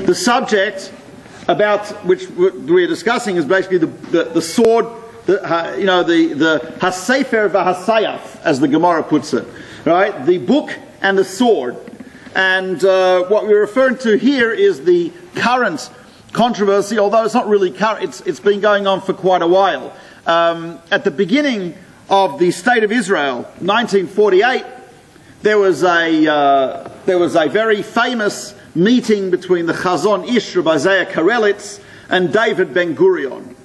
The subject about which we're discussing is basically the sword, the Hasefer v'Hasayaf, as the Gemara puts it, right? The book and the sword. And what we're referring to here is the current controversy, although it's not really current, it's been going on for quite a while. At the beginning of the State of Israel, 1948, there was a very famous meeting between the Chazon Ish, Rabbi Isaiah Karelitz, and David Ben-Gurion.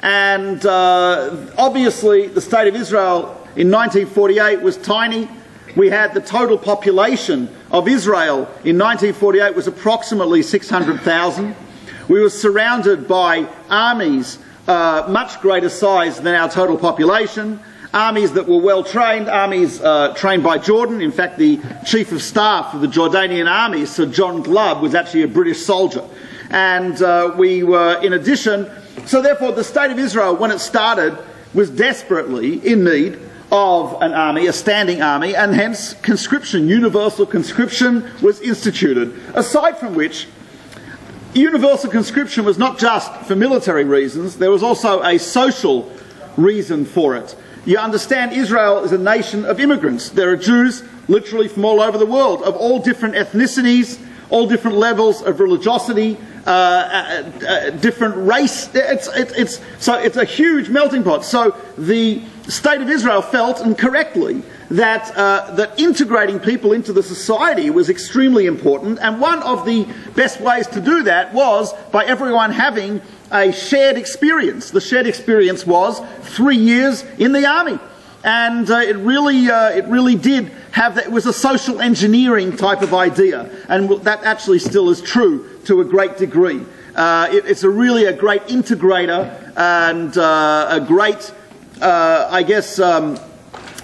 And obviously the State of Israel in 1948 was tiny. We had the total population of Israel in 1948 was approximately 600,000. We were surrounded by armies much greater size than our total population. Armies that were well trained, armies trained by Jordan. In fact, the Chief of Staff of the Jordanian Army, Sir John Glubb, was actually a British soldier. And we were, in addition, so therefore the State of Israel, when it started, was desperately in need of an army, a standing army, and hence conscription, universal conscription, was instituted. Aside from which, universal conscription was not just for military reasons, there was also a social reason for it. You understand, Israel is a nation of immigrants. There are Jews literally from all over the world, of all different ethnicities, all different levels of religiosity, different race. So it's a huge melting pot. So the State of Israel felt, and correctly, that integrating people into the society was extremely important, and one of the best ways to do that was by everyone having a shared experience. The shared experience was 3 years in the army, and it really did have that. It was a social engineering type of idea, and that actually still is true to a great degree. It's really a great integrator and a great, I guess,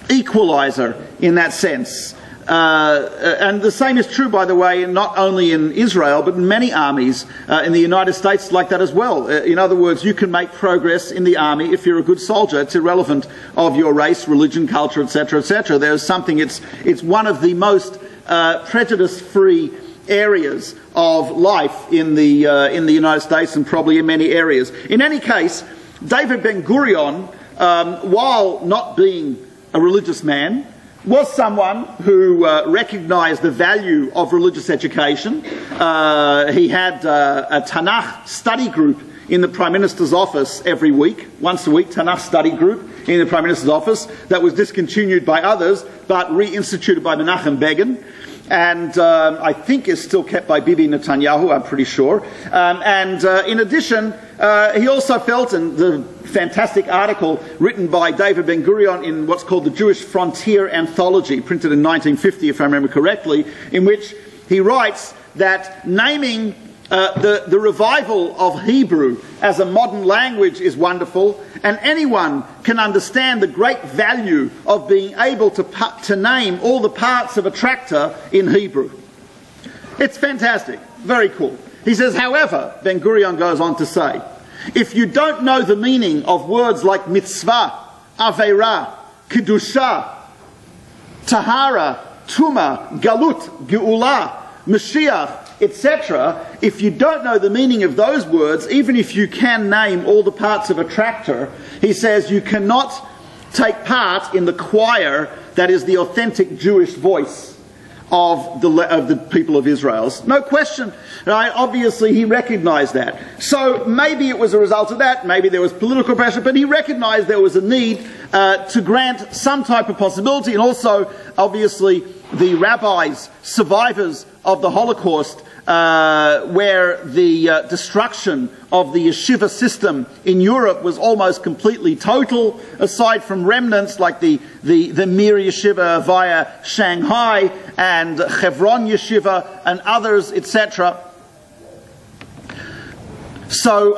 equalizer in that sense. And the same is true, by the way, not only in Israel, but in many armies in the United States like that as well. In other words, you can make progress in the army if you're a good soldier. It's irrelevant of your race, religion, culture, etc., etc. There's something, it's one of the most prejudice-free areas of life in the United States, and probably in many areas. In any case, David Ben-Gurion, while not being a religious man, was someone who recognized the value of religious education. He had a Tanakh study group in the Prime Minister's office every week, once a week, Tanakh study group in the Prime Minister's office that was discontinued by others, but reinstituted by Menachem Begin. And I think is still kept by Bibi Netanyahu, I'm pretty sure. In addition, he also felt, and the fantastic article written by David Ben-Gurion in what's called the Jewish Frontier Anthology, printed in 1950, if I remember correctly, in which he writes that naming the revival of Hebrew as a modern language is wonderful, and anyone can understand the great value of being able to name all the parts of a tractor in Hebrew. It's fantastic. Very cool. He says, however, Ben-Gurion goes on to say, if you don't know the meaning of words like mitzvah, aveira, kedusha, tahara, tuma, galut, geula, Mashiach, etc., if you don't know the meaning of those words, even if you can name all the parts of a tractor, he says you cannot take part in the choir that is the authentic Jewish voice of the people of Israel. No question. Right? Obviously, he recognized that. So maybe it was a result of that, maybe there was political pressure, but he recognized there was a need to grant some type of possibility, and also, obviously, the rabbis, survivors of the Holocaust, where the destruction of the Yeshiva system in Europe was almost completely total, aside from remnants like the Mir Yeshiva via Shanghai and Hebron Yeshiva and others, etc. So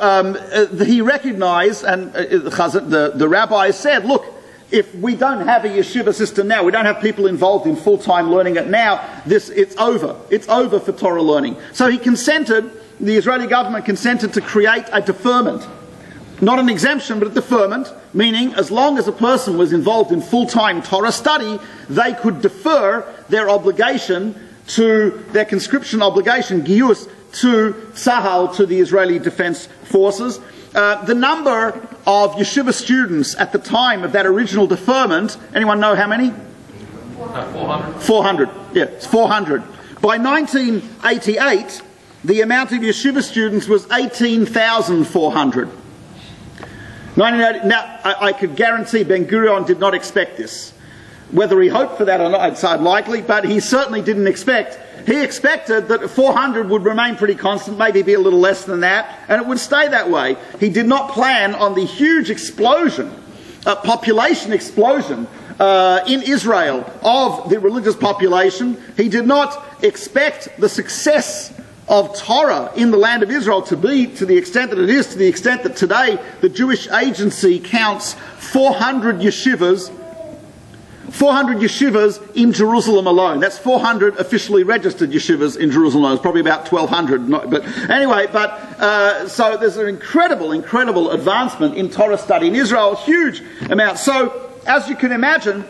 he recognized, and the rabbi said, look, if we don't have a yeshiva system now, we don't have people involved in full-time learning it now, it's over. It's over for Torah learning. So he consented, the Israeli government consented to create a deferment. Not an exemption, but a deferment, meaning as long as a person was involved in full-time Torah study, they could defer their obligation to their conscription obligation, giyus, to Tzahal, to the Israeli Defense Forces. The number of yeshiva students at the time of that original deferment, anyone know how many? 400. 400. Yeah, it's 400. By 1988, the amount of yeshiva students was 18,400. Now, I could guarantee Ben-Gurion did not expect this. Whether he hoped for that or not, it's unlikely, but he certainly didn't expect. He expected that 400 would remain pretty constant, maybe be a little less than that, and it would stay that way. He did not plan on the huge explosion, population explosion in Israel of the religious population. He did not expect the success of Torah in the land of Israel to be to the extent that it is, to the extent that today the Jewish Agency counts 400 yeshivas in Jerusalem alone. That's 400 officially registered yeshivas in Jerusalem alone. It's probably about 1,200. But anyway, so there's an incredible advancement in Torah study in Israel, huge amount. So, as you can imagine,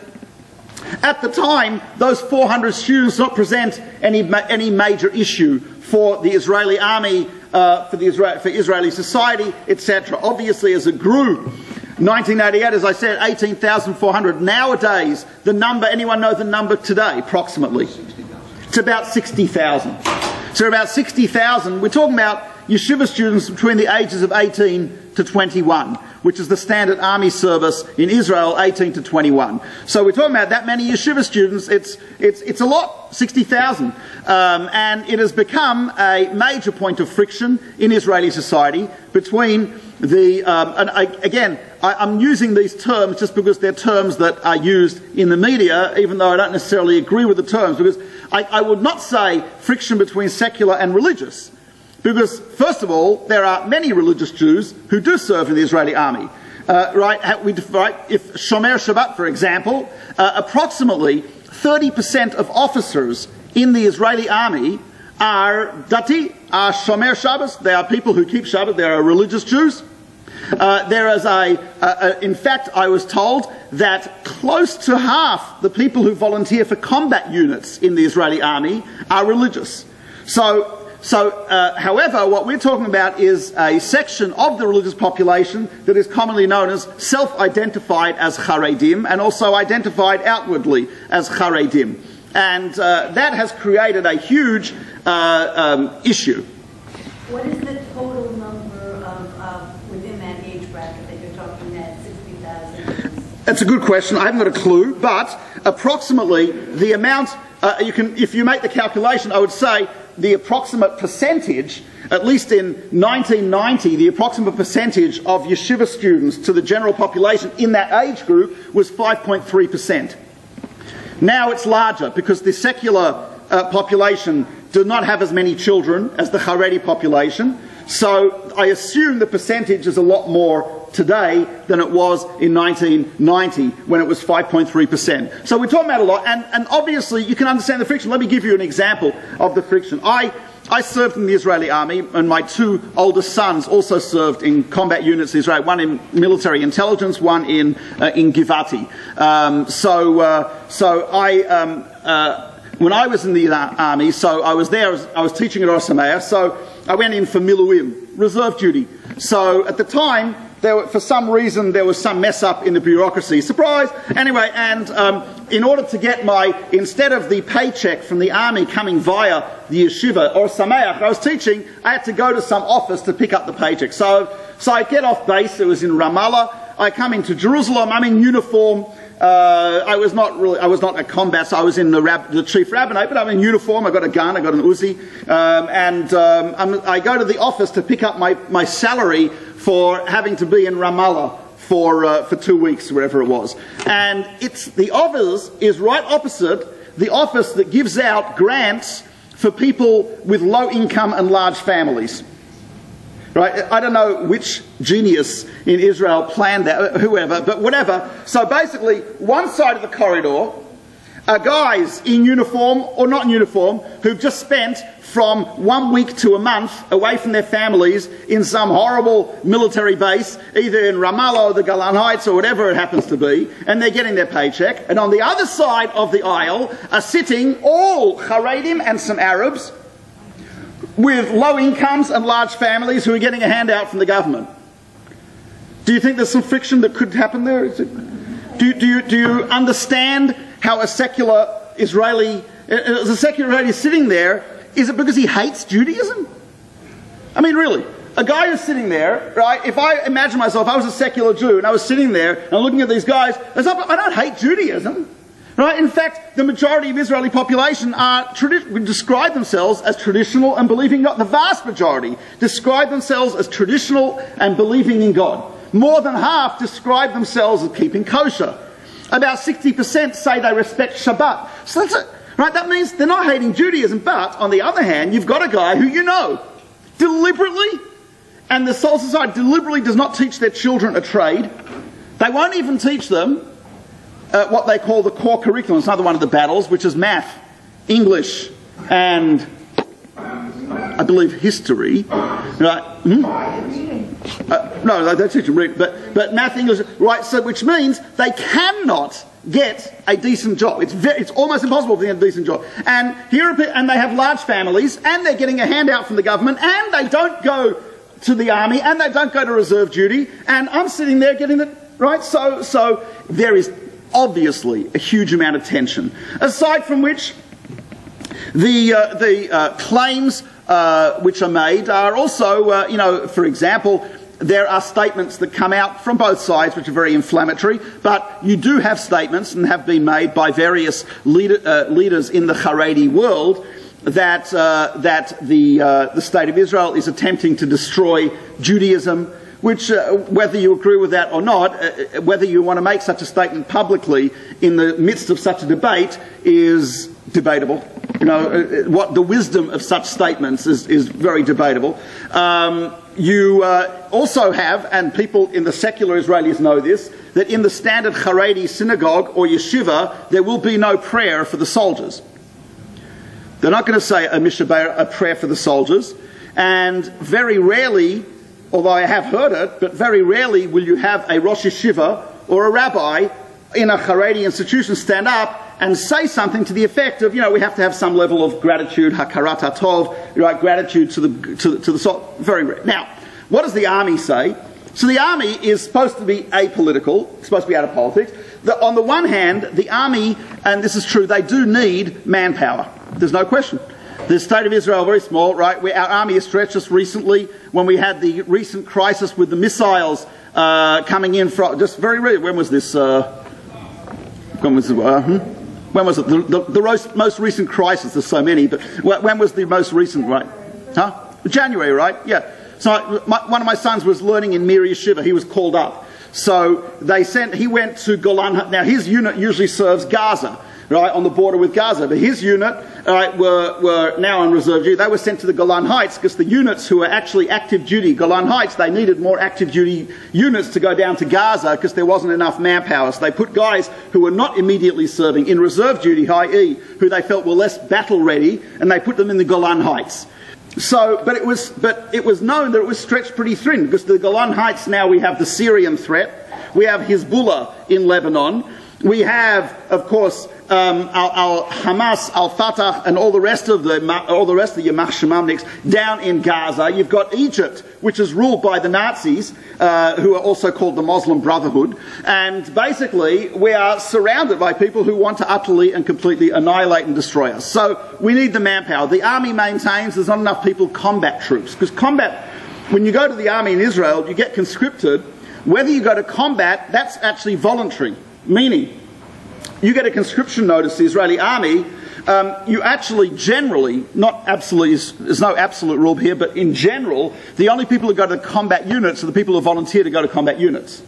at the time, those 400 students did not present any major issue for the Israeli army, for Israeli society, etc. Obviously, as it grew, 1988, as I said, 18,400. Nowadays, the number, anyone know the number today, approximately? 60,000. It's about 60,000. So about 60,000, we're talking about yeshiva students between the ages of 18 to 21, which is the standard army service in Israel, 18 to 21. So we're talking about that many yeshiva students. It's a lot, 60,000. And it has become a major point of friction in Israeli society between the, I'm using these terms just because they're terms that are used in the media, even though I don't necessarily agree with the terms, because I would not say friction between secular and religious. Because, first of all, there are many religious Jews who do serve in the Israeli army. If Shomer Shabbat, for example, approximately 30% of officers in the Israeli army are Dati, are Shomer Shabbos. They are people who keep Shabbat. They are religious Jews. In fact, I was told that close to half the people who volunteer for combat units in the Israeli army are religious. However, what we're talking about is a section of the religious population that is commonly known as self-identified as Haredim and also identified outwardly as Haredim. And that has created a huge issue. What is the total number of within that age bracket that you're talking at 60,000? That's a good question. I haven't got a clue, but approximately the amount, if you make the calculation, I would say the approximate percentage, at least in 1990, the approximate percentage of yeshiva students to the general population in that age group was 5.3%. Now it's larger because the secular population do not have as many children as the Haredi population. So I assume the percentage is a lot more today than it was in 1990 when it was 5.3%. So we're talking about a lot, and obviously you can understand the friction. Let me give you an example of the friction. I served in the Israeli army, and my two oldest sons also served in combat units in Israel, one in military intelligence, one in Givati. When I was in the army, so I was there, I was teaching at Osameah, so I went in for Miluim, reserve duty. So at the time, for some reason, there was some mess up in the bureaucracy. Surprise! Anyway, and in order to get instead of the paycheck from the army coming via the yeshiva or Sameach, I was teaching, I had to go to some office to pick up the paycheck. So I get off base, it was in Ramallah, I come into Jerusalem, I'm in uniform. I was not at combat, so I was in the chief rabbinate, but I'm in uniform, I got a gun, I got an Uzi, I go to the office to pick up my salary for having to be in Ramallah for 2 weeks, wherever it was. And the office is right opposite the office that gives out grants for people with low income and large families. Right? I don't know which genius in Israel planned that, whoever, but whatever. So basically, one side of the corridor are guys in uniform or not in uniform who've just spent from 1 week to a month away from their families in some horrible military base, either in Ramallah or the Golan Heights or whatever it happens to be, and they're getting their paycheck. And on the other side of the aisle are sitting all Haredim and some Arabs with low incomes and large families who are getting a handout from the government. Do you think there's some friction that could happen there? Do you understand how a secular Israeli is sitting there? Is it because he hates Judaism? I mean, really, a guy who's sitting there, right? If I imagine myself, I was a secular Jew and I was sitting there and looking at these guys, I don't hate Judaism, right? In fact, the majority of Israeli population describe themselves as traditional and believing God. The vast majority describe themselves as traditional and believing in God. More than half describe themselves as keeping kosher. About 60% say they respect Shabbat. So that's it, right? That means they're not hating Judaism, but on the other hand, you've got a guy who you know deliberately, and the Soul Society deliberately does not teach their children a trade. They won't even teach them what they call the core curriculum. It's another one of the battles, which is math, English, and I believe history. Right? No, they teach them read, but math, English, right? So, which means they cannot get a decent job. It's almost impossible for them to get a decent job. And they have large families, and they're getting a handout from the government, and they don't go to the army, and they don't go to reserve duty. And I'm sitting there getting it right. So there is obviously a huge amount of tension. Aside from which, the claims which are made are also, for example, there are statements that come out from both sides which are very inflammatory, but you do have statements, and have been made by various leaders in the Haredi world, that the State of Israel is attempting to destroy Judaism, which, whether you agree with that or not, whether you want to make such a statement publicly in the midst of such a debate is debatable. What the wisdom of such statements is very debatable. You also have, and people in the secular Israelis know this, that in the standard Haredi synagogue or yeshiva, there will be no prayer for the soldiers. They're not going to say a prayer for the soldiers, and very rarely, although I have heard it, but very rarely will you have a Rosh Yeshiva or a rabbi in a Haredi institution stand up and say something to the effect of, we have to have some level of gratitude, hakarat hatov, right, gratitude to the soul. Very rare. Now, what does the army say? So the army is supposed to be apolitical, it's supposed to be out of politics. On the one hand, the army, and this is true, they do need manpower. There's no question. The State of Israel, very small, right? Our army has stretched us recently when we had the recent crisis with the missiles coming in from, just very recently, when was this? When was it? The most recent crisis, there's so many, but when was the most recent, right? January, right? Yeah. So one of my sons was learning in Mir Yeshiva. He was called up. So he went to Golan. Now his unit usually serves Gaza, right, on the border with Gaza. But his unit, right, were now on reserve duty. They were sent to the Golan Heights because the units who were actually active duty, Golan Heights, they needed more active duty units to go down to Gaza because there wasn't enough manpower. So they put guys who were not immediately serving in reserve duty, i.e., who they felt were less battle ready, and they put them in the Golan Heights. So, but it was known that it was stretched pretty thin because the Golan Heights, now we have the Syrian threat, we have Hezbollah in Lebanon, we have, of course, Hamas, Al-Fatah, and all the rest of the Yamach Shemamniks down in Gaza. You've got Egypt, which is ruled by the Nazis, who are also called the Muslim Brotherhood. And basically, we are surrounded by people who want to utterly and completely annihilate and destroy us. So we need the manpower. The army maintains there's not enough people combat troops. Because when you go to the army in Israel, you get conscripted. Whether you go to combat, that's actually voluntary. Meaning, you get a conscription notice to the Israeli army, you actually generally, not absolutely, there's no absolute rule here, but in general, the only people who go to combat units are the people who volunteer to go to combat units.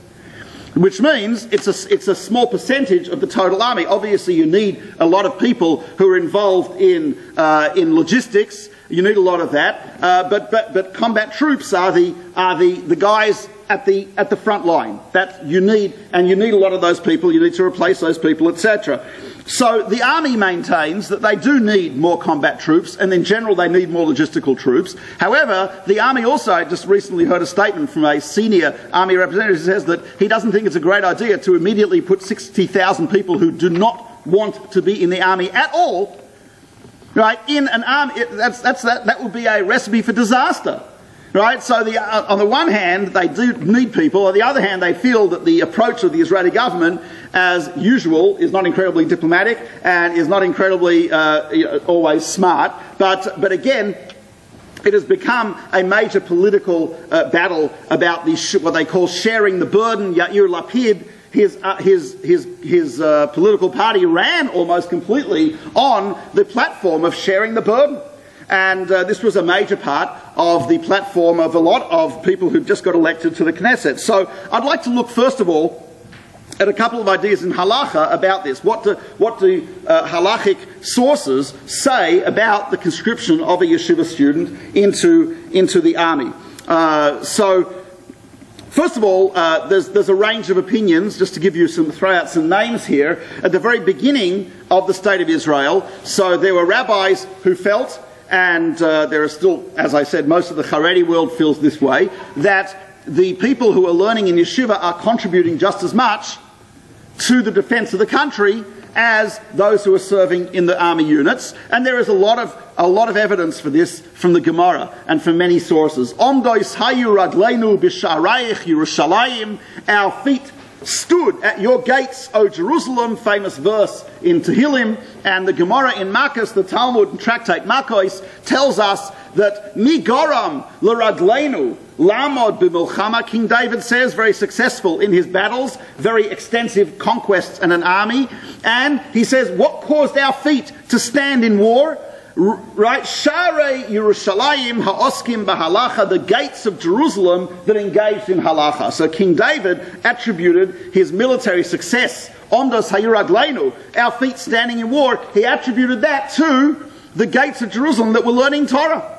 Which means it's a small percentage of the total army. Obviously you need a lot of people who are involved in logistics, you need a lot of that, but combat troops are the guys at the front line that you need, and you need a lot of those people. You need to replace those people, etc. So the army maintains that they do need more combat troops, and in general they need more logistical troops. However, the army also, I just recently heard a statement from a senior army representative who says that he doesn't think it's a great idea to immediately put 60,000 people who do not want to be in the army at all Right? In an army, that would be a recipe for disaster. Right? So on the one hand, they do need people. On the other hand, they feel that the approach of the Israeli government, as usual, is not incredibly diplomatic and is not incredibly always smart. But again, it has become a major political battle about what they call sharing the burden. Yair Lapid, his political party ran almost completely on the platform of sharing the burden. And this was a major part of the platform of a lot of people who just got elected to the Knesset. So I'd like to look first of all at a couple of ideas in halacha about this. What do halachic sources say about the conscription of a yeshiva student into the army? So first of all, there's a range of opinions. Just to give you throw out some names here. At the very beginning of the state of Israel, so there were rabbis who felt, and there are still, as I said, most of the Haredi world feels this way, that the people who are learning in yeshiva are contributing just as much to the defense of the country as those who are serving in the army units. And there is a lot of evidence for this from the Gemara and from many sources. Omdois hayu ragleinu b'sha'arayich Yerushalayim, our feet stood at your gates, O Jerusalem, famous verse in Tehillim, and the Gemara in Makos, the Talmud and Tractate Makos, tells us that Mi Goram l'Ragleinu Lamod b'Milchama. King David says, very successful in his battles, very extensive conquests and an army, and he says, what caused our feet to stand in war? Right, Sharei Yerushalayim ha'oskim b'halacha, the gates of Jerusalem that engaged in halacha. So King David attributed his military success, Omdos ha'yiragleinu, our feet standing in war, he attributed that to the gates of Jerusalem that were learning Torah.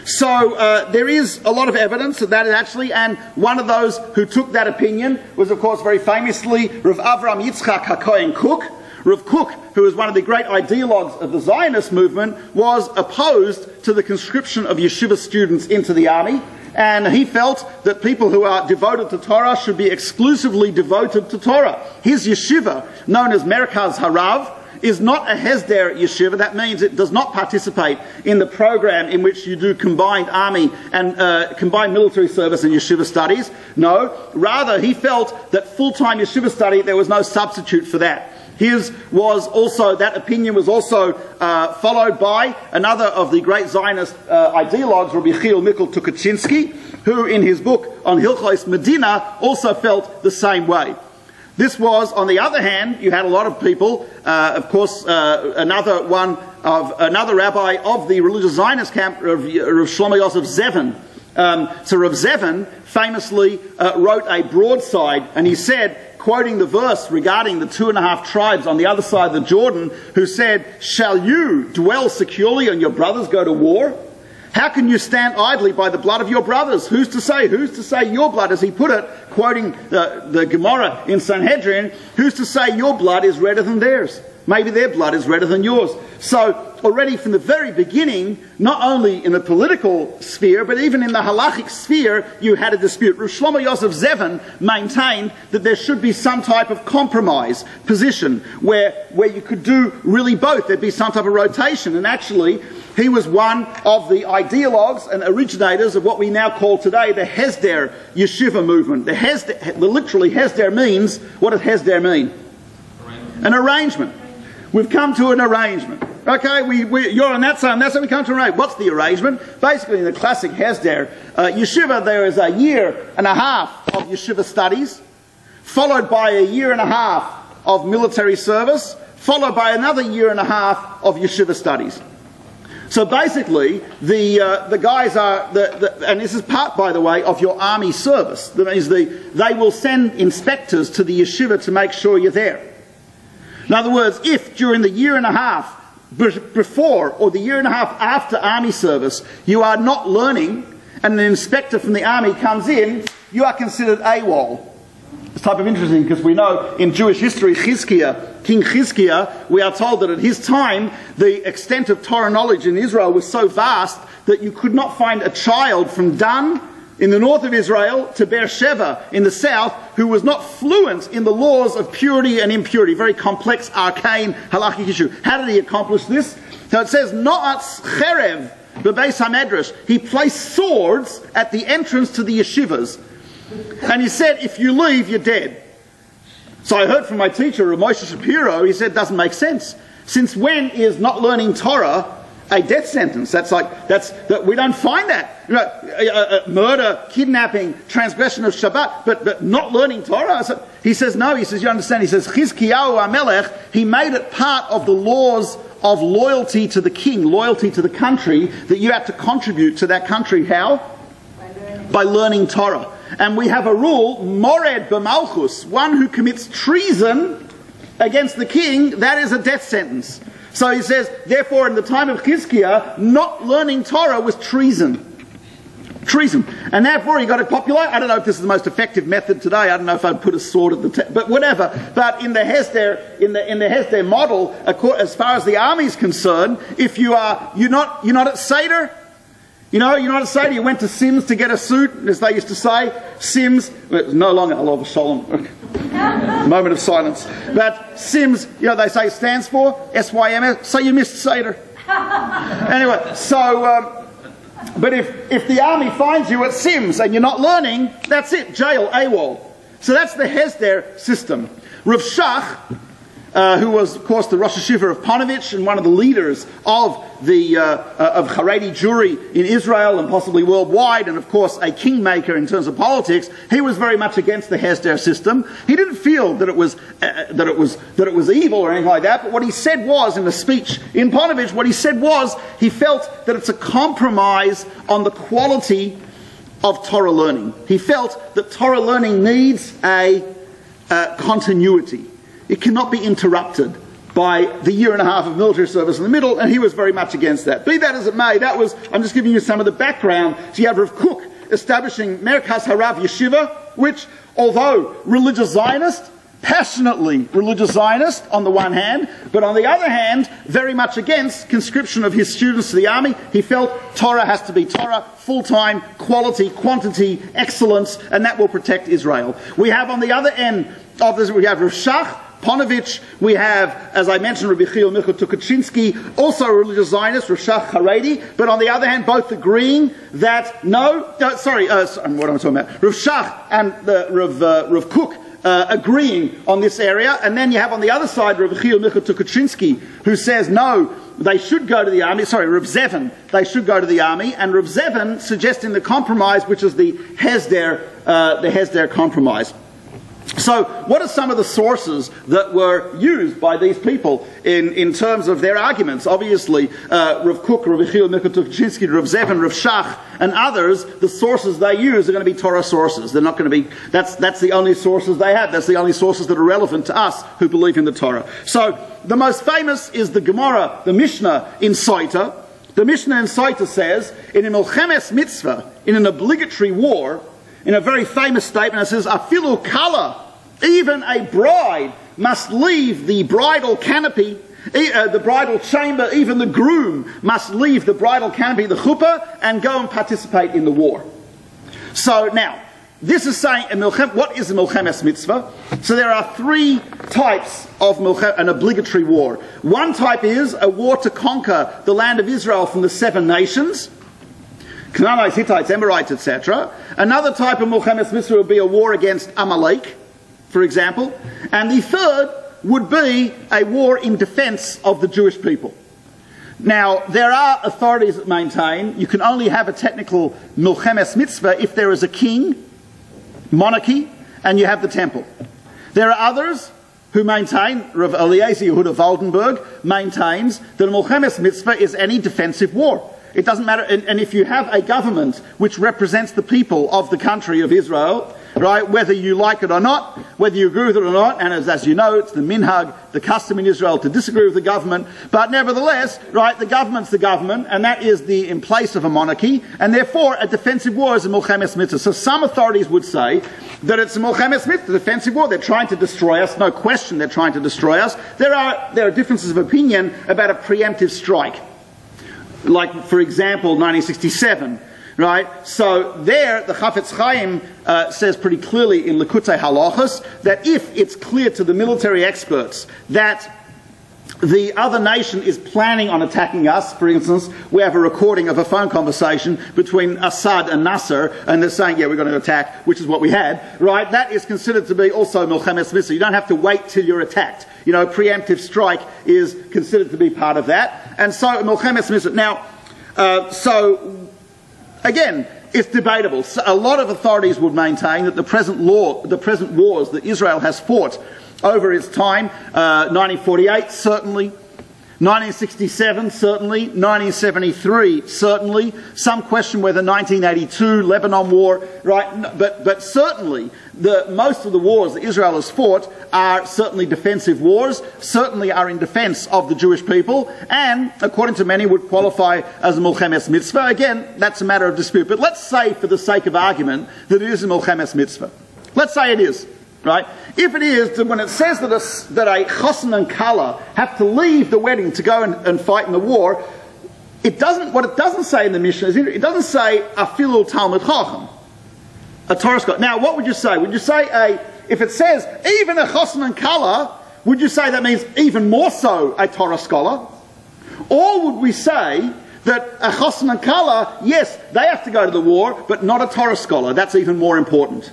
So there is a lot of evidence of that actually, and one of those who took that opinion was, of course, very famously Rav Avram Yitzchak HaKohen Kook. Rav Kook, who was one of the great ideologues of the Zionist movement, was opposed to the conscription of yeshiva students into the army, and he felt that people who are devoted to Torah should be exclusively devoted to Torah. His yeshiva, known as Merkaz Harav, is not a Hesder yeshiva. That means it does not participate in the program in which you do combined army and combined military service and yeshiva studies. No, rather he felt that full-time yeshiva study, there was no substitute for that. That opinion was also followed by another of the great Zionist ideologues, Rabbi Chil Mikkel Tukachinsky, who in his book on Hilchos Medina also felt the same way. This was, on the other hand, you had a lot of people, of course, another rabbi of the religious Zionist camp, Rav Shlomo Yosef Zevin. So Rav Zevin famously wrote a broadside, and he said, quoting the verse regarding the 2.5 tribes on the other side of the Jordan, who said, shall you dwell securely and your brothers go to war? How can you stand idly by the blood of your brothers? Who's to say your blood, as he put it, quoting the Gemara in Sanhedrin, who's to say your blood is redder than theirs? Maybe their blood is redder than yours. So already from the very beginning, not only in the political sphere, but even in the halachic sphere, you had a dispute. Rav Shlomo Yosef Zevin maintained that there should be some type of compromise position where you could do really both. There'd be some type of rotation. And actually, he was one of the ideologues and originators of what we now call today the Hesder Yeshiva movement. Literally Hesder means, what does Hesder mean? An arrangement. We've come to an arrangement. Okay, you're on that side, and that's how we come to an arrangement. What's the arrangement? Basically, in the classic Hesder yeshiva, there is a 1.5 years of yeshiva studies, followed by a 1.5 years of military service, followed by another 1.5 years of yeshiva studies. So basically, the guys are, and this is part, by the way, of your army service. That means they will send inspectors to the yeshiva to make sure you're there. In other words, if during the 1.5 years before or the 1.5 years after army service you are not learning and an inspector from the army comes in, you are considered AWOL. It's type of interesting because we know in Jewish history, King Chizkiah, we are told that at his time the extent of Torah knowledge in Israel was so vast that you could not find a child from Dan in the north of Israel to Beersheba in the south who was not fluent in the laws of purity and impurity. Very complex, arcane, halachic issue. How did he accomplish this? So it says, No'atz cherev b'beis hamedrash. He placed swords at the entrance to the yeshivas. And he said, if you leave, you're dead. So I heard from my teacher, Moshe Shapiro, he said, doesn't make sense. Since when is not learning Torah a death sentence? We don't find that. Murder, kidnapping, transgression of Shabbat, but not learning Torah. So he says, no, he says, you understand, he says, Chizkiyahu HaMelech, he made it part of the laws of loyalty to the king, loyalty to the country, that you have to contribute to that country. How? By learning Torah. And we have a rule, mored b'malchus, one who commits treason against the king, that is a death sentence. So he says, therefore in the time of Chizkiah, not learning Torah was treason. Treason. And therefore he got it popular. I don't know if this is the most effective method today. I don't know if I'd put a sword at the but whatever. But in the Hesder, in the Hesder model, as far as the army is concerned, if you're not at Seder, you're not at Seder, you went to Sims to get a suit, as they used to say. Sims, well, no longer Alav Shalom. Moment of silence. But Sims, they say stands for SYMS, so you missed Seder. Anyway, so, but if the army finds you at Sims and you're not learning, that's it, jail, AWOL. So that's the Hesder system. Rav Shach, who was, of course, the Rosh Yeshiva of Ponevezh and one of the leaders of the of Haredi Jewry in Israel and possibly worldwide, and of course a kingmaker in terms of politics, he was very much against the Hesder system. He didn't feel that it was evil or anything like that. But what he said was, in the speech in Ponevezh, what he said was he felt that it's a compromise on the quality of Torah learning. He felt that Torah learning needs a continuity. It cannot be interrupted by the year and a half of military service in the middle, and he was very much against that. Be that as it may, I'm just giving you some of the background. So you have Rav Kook establishing Merkaz Harav Yeshiva, which, although religious Zionist, passionately religious Zionist on the one hand, but on the other hand, very much against conscription of his students to the army. He felt Torah has to be Torah, full-time, quality, quantity, excellence, and that will protect Israel. We have on the other end of this, we have Rav Shach, Ponevezh, we have, as I mentioned, Rabbi Chiyil Michal Tukachinsky, also a religious Zionist, Rav Shach Haredi, but on the other hand, both agreeing that what am I talking about? Rav Shach and Rav Kook agreeing on this area, and then you have on the other side Rabbi Chiyil Michal Tukachinsky, who says no, they should go to the army. Sorry, Rav Zevin, they should go to the army, and Rav Zevin suggesting the compromise, which is the Hesder compromise. So, what are some of the sources that were used by these people in terms of their arguments? Obviously, Rav Kook, Rabbi Chiyil Michal Tukachinsky, Rav Zevin, Rav Shach, and others, the sources they use are going to be Torah sources. They're not going to be, that's the only sources they have. That's the only sources that are relevant to us who believe in the Torah. So, the most famous is the Gemara, the Mishnah in Saita. The Mishnah in Saita says, in a Milchemes Mitzvah, in an obligatory war, in a very famous statement, it says, Afilu kala, even a bride must leave the bridal canopy, the bridal chamber, even the groom must leave the bridal canopy, the chuppah, and go and participate in the war. So now, this is saying, what is a Milchemes Mitzvah? So there are three types of an obligatory war. One type is a war to conquer the land of Israel from the 7 nations, Canaanites, Hittites, Amorites, etc. Another type of Milchemes Mitzvah would be a war against Amalek, for example. And the third would be a war in defense of the Jewish people. Now, there are authorities that maintain you can only have a technical Milchemes Mitzvah if there is a king, monarchy, and you have the temple. There are others who maintain, Rav Eliezer Yehuda Waldenberg maintains that a Milchemes Mitzvah is any defensive war. It doesn't matter, and if you have a government which represents the people of the country of Israel, right, whether you like it or not, whether you agree with it or not, and as you know, it's the minhag, the custom in Israel to disagree with the government, but nevertheless, right, the government's the government, and that is in place of a monarchy, and therefore a defensive war is a Milchemes Mitzvah. So some authorities would say that it's a Milchemes Mitzvah, a defensive war. They're trying to destroy us, no question they're trying to destroy us. There are differences of opinion about a preemptive strike. Like, for example, 1967, right? So there, the Chafetz Chaim says pretty clearly in Likutei Halachos that if it's clear to the military experts that the other nation is planning on attacking us, for instance, we have a recording of a phone conversation between Assad and Nasser, and they're saying, yeah, we're going to attack, which is what we had, right? That is considered to be also Milchemes Mitzvah. You don't have to wait till you're attacked. You know, preemptive strike is considered to be part of that. And so, Milchemes Mitzvah. Now, again, it's debatable. So a lot of authorities would maintain that the present wars that Israel has fought over its time, 1948 certainly, 1967 certainly, 1973 certainly, some question whether 1982 Lebanon war, right? But certainly most of the wars that Israel has fought are certainly defensive wars, certainly are in defense of the Jewish people, and according to many would qualify as a Milchemes Mitzvah. Again, that's a matter of dispute. But let's say, for the sake of argument, that it is a Milchemes Mitzvah. Let's say it is. Right? If it is, when it says that a chosen and kala have to leave the wedding to go and fight in the war, what it doesn't say in the Mishnah is, it doesn't say afilu Talmud Chacham, a Torah scholar. Now, what would you say? Would you say if it says even a chosen and kala, would you say that means even more so a Torah scholar? Or would we say that a chosen and kala, yes, they have to go to the war, but not a Torah scholar? That's even more important.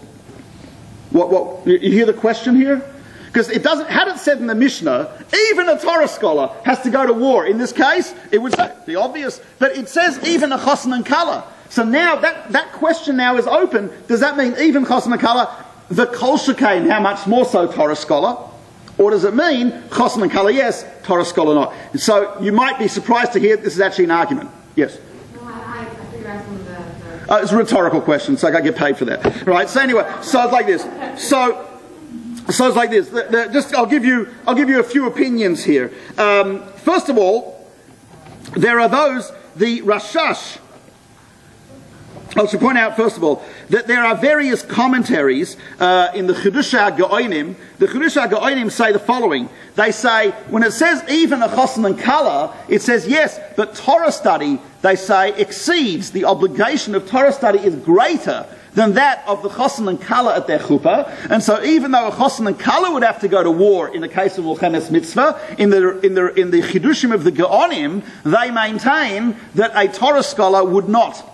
You hear the question here? Because it doesn't, had it said in the Mishnah, even a Torah scholar has to go to war. In this case, it would be obvious. But it says even a chosen and kala. So now that question now is open. Does that mean even chosen and kala, the kol shekain, how much more so Torah scholar? Or does it mean chosen and kala, yes, Torah scholar not? So you might be surprised to hear this is actually an argument. Yes? It's a rhetorical question, so I get paid for that, right? So anyway, so it's like this. So it's like this. I'll give you a few opinions here. First of all, there are the Rashash. I should point out, first of all, that there are various commentaries in the Chiddushei HaGeonim. The Chiddushei HaGeonim say the following. They say, when it says even a chosen and kala, it says yes, but Torah study, they say, exceeds. The obligation of Torah study is greater than that of the chosen and kala at their chuppah. And so even though a chosen and kala would have to go to war in the case of Milchemes Mitzvah, in the Chiddushim of the Geonim, they maintain that a Torah scholar would not.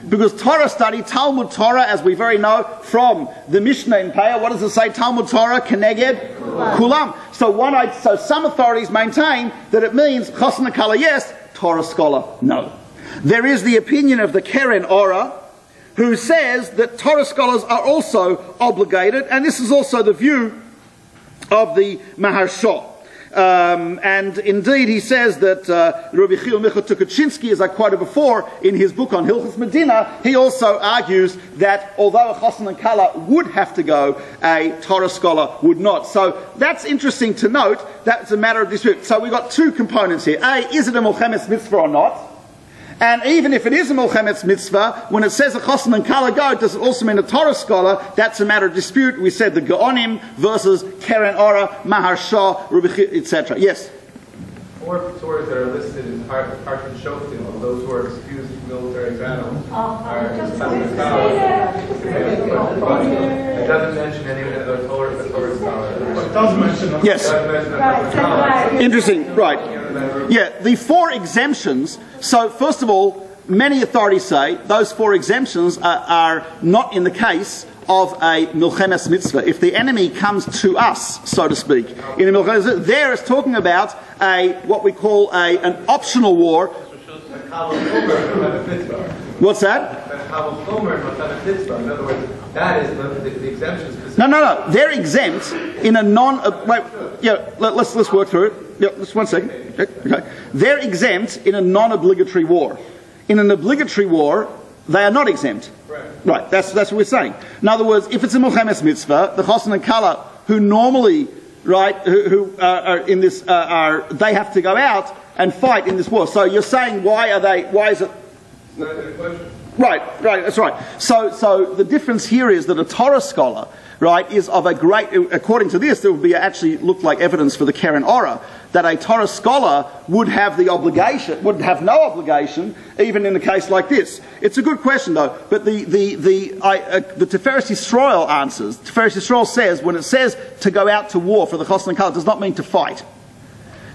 Because Torah study, Talmud Torah, as we very know from the Mishnah in Peah, what does it say? Talmud Torah, Keneged, Kulam. So some authorities maintain that it means Chosen and Kala, yes, Torah scholar, no. There is the opinion of the Keren Orah, who says that Torah scholars are also obligated, and this is also the view of the Maharsha. And indeed he says that Rabbi Chil Micha Tukachinsky, as I quoted before in his book on Hilchos Medina, he also argues that although a chosen and kala would have to go, a Torah scholar would not. So that's interesting to note. That's a matter of dispute. So we've got two components here. A, is it a Milchemes Mitzvah or not? And even if it is a Milchemes Mitzvah, when it says a chosen and kala go, does it also mean a Torah scholar? That's a matter of dispute. We said the Geonim versus Keren Orah, Maharsha, Rabbi, etc. Yes? Or swords that are listed in Parshat Shoftim, those who are excused from military exams, are Talmud Torah. It doesn't mention any of the Torah scholar. It does mention. Yes. Interesting. Right. Yeah, the four exemptions. So first of all, many authorities say those four exemptions are not in the case of a Milchemes Mitzvah. If the enemy comes to us, so to speak, in a Milchemes Mitzvah, there it's talking about what we call an optional war. What's that? In other words, that is the exemption. No. They're exempt in a let's work through it. Yeah, just 1 second. Okay. They're exempt in a non-obligatory war. In an obligatory war, they are not exempt. Right. That's what we're saying. In other words, if it's a Milchemes Mitzvah, the Chosen and Kala, who normally, right, who are in this, they have to go out and fight in this war. So you're saying, why is it? Right, that's right. So the difference here is that a Torah scholar, right, is of a great, according to this, there would be actually look like evidence for the Keren Orah, that a Torah scholar would have the obligation, would have no obligation, even in a case like this. It's a good question though, but the Tiferes Yisrael answers. Tiferes Yisrael says, when it says to go out to war for the Chosen and Kala, it does not mean to fight.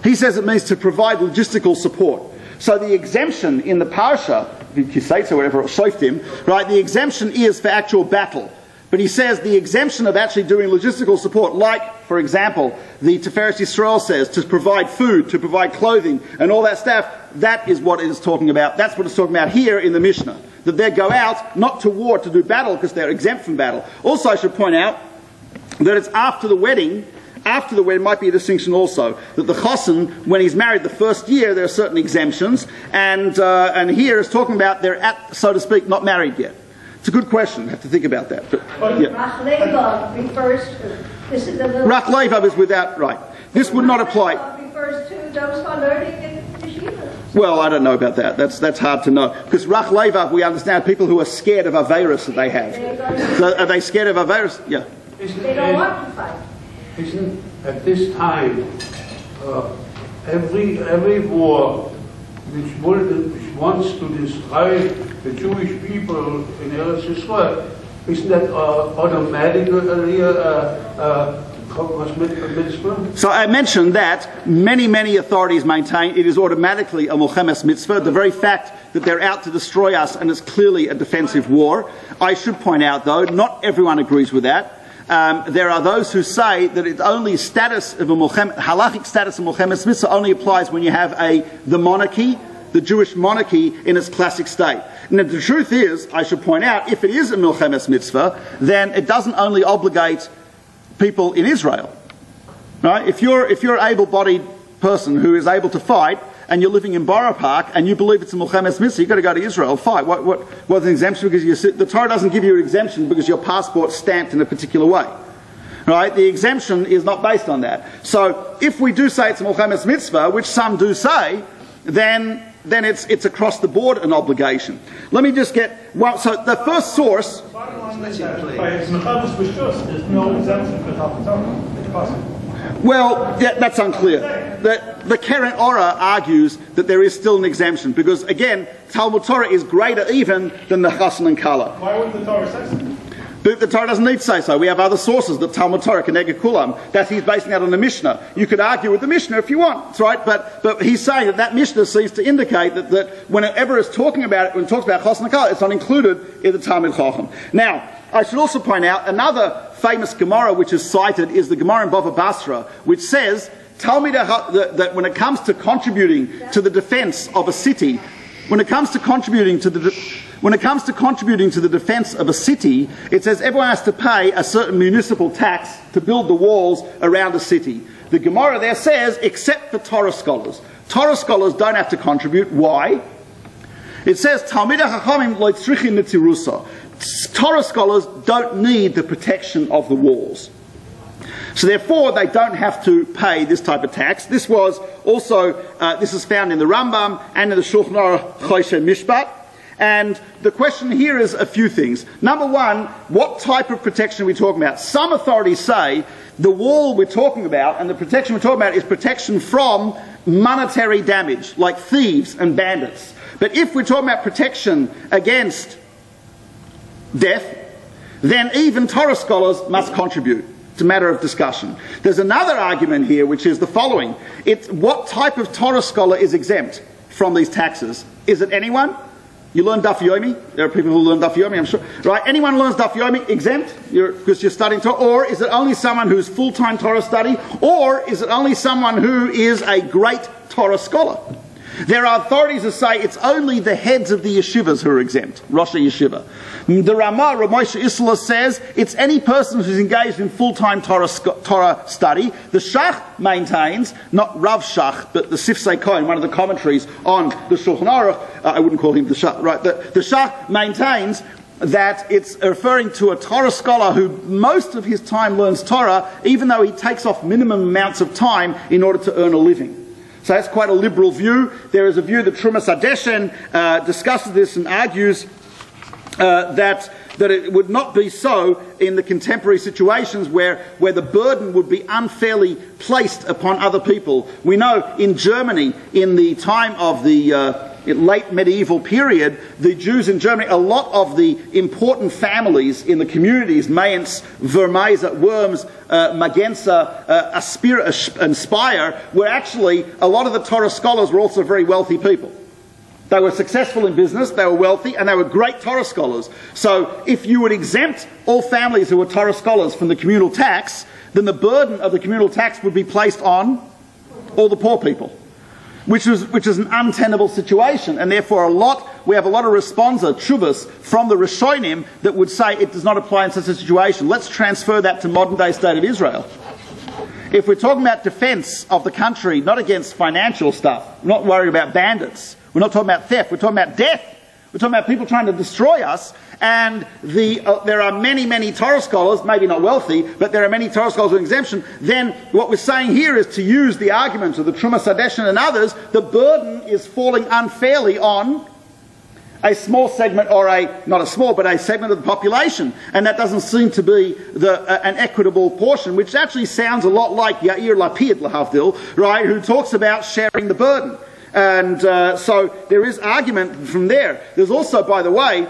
He says it means to provide logistical support. So the exemption in the parsha, Kisaitz or whatever, or Shoftim, right, the exemption is for actual battle. But he says the exemption of actually doing logistical support, like, for example, the Tiferet Yisrael says, to provide food, to provide clothing, and all that stuff, that is what it is talking about. That's what it's talking about here in the Mishnah. That they go out, not to war, to do battle, because they're exempt from battle. Also, I should point out that it's after the wedding. After the wedding might be a distinction also, that the chassan, when he's married the first year, there are certain exemptions, and here it's talking about they're at, so to speak, not married yet. It's a good question. I have to think about that. But, yeah. Rach Levav refers to, this is a little... Rach Levav is without, right. This would not apply... Rach Levav refers to those who are learning in Yeshiva. Well, I don't know about that. That's hard to know. Because Rach Levav, we understand people who are scared of Averis that they have. So are they scared of Averis? Yeah. They don't want to fight. Isn't at this time every war which wants to destroy the Jewish people in Eretz Yisrael, isn't that automatically mitzvah? So I mentioned that many authorities maintain it is automatically a Milchemes mitzvah. The very fact that they're out to destroy us and it's clearly a defensive war. I should point out, though, not everyone agrees with that. There are those who say that it's only status of a halachic status of Milchemes mitzvah only applies when you have the monarchy, the Jewish monarchy in its classic state. And the truth is, I should point out, if it is a Milchemes mitzvah, then it doesn't only obligate people in Israel. Right? If you're an able-bodied person who is able to fight, and you're living in Borough Park, and you believe it's a Milchemes mitzvah, you've got to go to Israel and fight. What's an exemption? Because the Torah doesn't give you an exemption because your passport's stamped in a particular way. Right? The exemption is not based on that. So if we do say it's a Milchemes mitzvah, which some do say, then it's across the board an obligation. Let me just get... Well, so the first source... Well, yeah, that's unclear. The Keren Orah argues that there is still an exemption because, again, Talmud Torah is greater even than the Chassan and Kala. Why wouldn't the Torah say so? But the Torah doesn't need to say so. We have other sources, the Talmud Torah, Keneged Kulam, that he's basing that on the Mishnah. You could argue with the Mishnah if you want, that's right? But he's saying that Mishnah seems to indicate that whenever it's talking about it, when it talks about Chassan and Kala, it's not included in the Talmud Chacham. Now, I should also point out another famous Gemara which is cited is the Gemara in Bava Basra, which says, tell me that when it comes to contributing to the defense of a city, when it comes to contributing to the defense of a city, it says everyone has to pay a certain municipal tax to build the walls around a city. The Gemara there says, except for Torah scholars. Torah scholars don't have to contribute. Why? It says, Talmidei Chachamim lo tzrichin netzirusa. Torah scholars don't need the protection of the walls. So therefore, they don't have to pay this type of tax. This was also, this is found in the Rambam and in the Shulchan Aruch Choshen Mishpat. And the question here is a few things. Number one, what type of protection are we talking about? Some authorities say the wall we're talking about and the protection we're talking about is protection from monetary damage, like thieves and bandits. But if we're talking about protection against death, then even Torah scholars must contribute. It's a matter of discussion. There's another argument here, which is the following. What type of Torah scholar is exempt from these taxes? Is it anyone? You learn Daf Yomi? There are people who learn Daf Yomi, I'm sure. Right? Anyone who learns Daf Yomi exempt? Because you're studying Torah? Or is it only someone who's full-time Torah study? Or is it only someone who is a great Torah scholar? There are authorities who say it's only the heads of the yeshivas who are exempt, Rosh Yeshiva. The Ramah, Rav Moshe Isla, says it's any person who's engaged in full-time Torah study. The Shach maintains, not Rav Shach, but the Sifsei Kohen, one of the commentaries on the Shulchan Aruch, I wouldn't call him the Shach, right? The Shach maintains that it's referring to a Torah scholar who most of his time learns Torah, even though he takes off minimum amounts of time in order to earn a living. So that's quite a liberal view. There is a view that Trumas Hadeshen discusses this and argues that it would not be so in the contemporary situations where the burden would be unfairly placed upon other people. We know in Germany, in the time of the late medieval period, the Jews in Germany, a lot of the important families in the communities, Mayence, Worms, Magenza, Aspire, and Speyer, were actually, a lot of the Torah scholars were also very wealthy people. They were successful in business, they were wealthy, and they were great Torah scholars. So if you would exempt all families who were Torah scholars from the communal tax, then the burden of the communal tax would be placed on all the poor people, which is an untenable situation. And therefore we have a lot of responsa, tshuvas, from the Rishonim that would say it does not apply in such a situation. Let's transfer that to modern day state of Israel. If we're talking about defense of the country, not against financial stuff, we're not worried about bandits, we're not talking about theft, we're talking about death. We're talking about people trying to destroy us, and there are many, many Torah scholars, maybe not wealthy, but there are many Torah scholars with exemption. Then what we're saying here is to use the arguments of the Truma Sadeshan and others, the burden is falling unfairly on a small segment, or not a small, but a segment of the population. And that doesn't seem to be an equitable portion, which actually sounds a lot like Yair Lapid, lahavdil, right, who talks about sharing the burden. And so there is argument from there. There's also, by the way,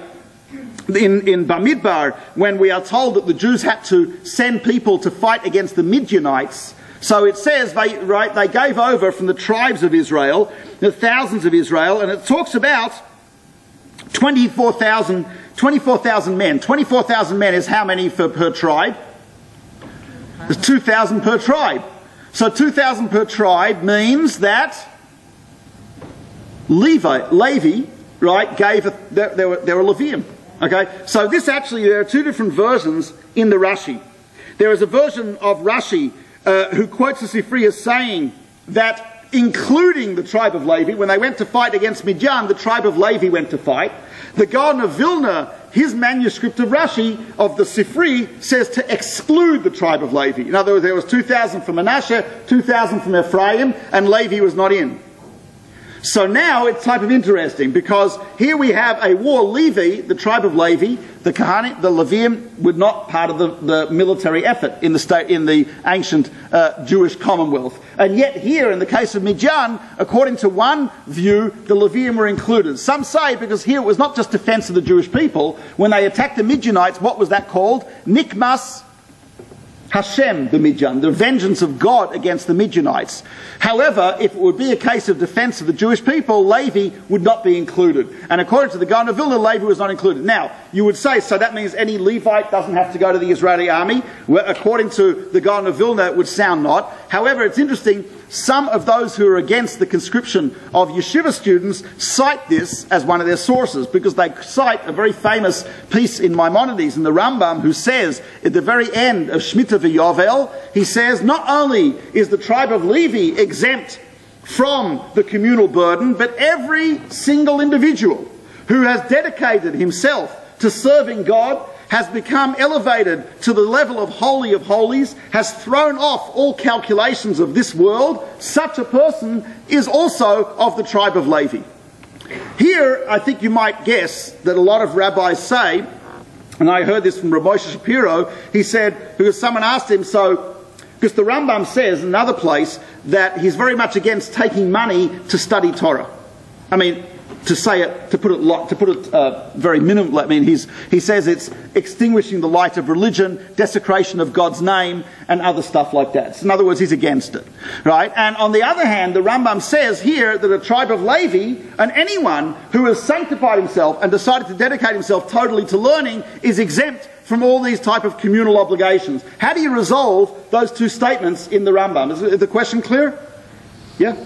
in Bamidbar, when we are told that the Jews had to send people to fight against the Midianites, so it says they gave over from the tribes of Israel, the thousands of Israel, and it talks about 24,000 men. 24,000 men is how many per tribe? There's 2,000 per tribe. So 2,000 per tribe means that Levi, right, there were Levium. Okay, so this actually, there are two different versions in the Rashi. There is a version of Rashi who quotes the Sifri as saying that including the tribe of Levi, when they went to fight against Midian, the tribe of Levi went to fight. The Gaon of Vilna, his manuscript of Rashi, of the Sifri, says to exclude the tribe of Levi. In other words, there was 2,000 from Manasseh, 2,000 from Ephraim, and Levi was not in. So now it's type of interesting, because here we have a war. Levi, the tribe of Levi, the Kohanim, the Levium, were not part of the military effort in the ancient Jewish Commonwealth. And yet here, in the case of Midian, according to one view, the Levium were included. Some say because here it was not just defense of the Jewish people. When they attacked the Midianites, what was that called? Nikmas Hashem, the Midian, the vengeance of God against the Midianites. However, if it would be a case of defense of the Jewish people, Levi would not be included. And according to the Gaon of Vilna, Levi was not included. Now, you would say, so that means any Levite doesn't have to go to the Israeli army? Well, according to the Gaon of Vilna, it would sound not. However, it's interesting, some of those who are against the conscription of Yeshiva students cite this as one of their sources, because they cite a very famous piece in Maimonides, in the Rambam, who says, at the very end of Shemitah v'Yovel, he says, not only is the tribe of Levi exempt from the communal burden, but every single individual who has dedicated himself to serving God has become elevated to the level of Holy of Holies, has thrown off all calculations of this world. Such a person is also of the tribe of Levi. Here, I think you might guess that a lot of rabbis say, and I heard this from Rabbi Moshe Shapiro, he said, because someone asked him, because the Rambam says in another place that he's very much against taking money to study Torah. I mean, to put it very minimal. I mean, he says it's extinguishing the light of religion, desecration of God's name, and other stuff like that. So in other words, he's against it, right? And on the other hand, the Rambam says here that a tribe of Levi, and anyone who has sanctified himself and decided to dedicate himself totally to learning, is exempt from all these type of communal obligations. How do you resolve those two statements in the Rambam? Is the question clear? Yeah.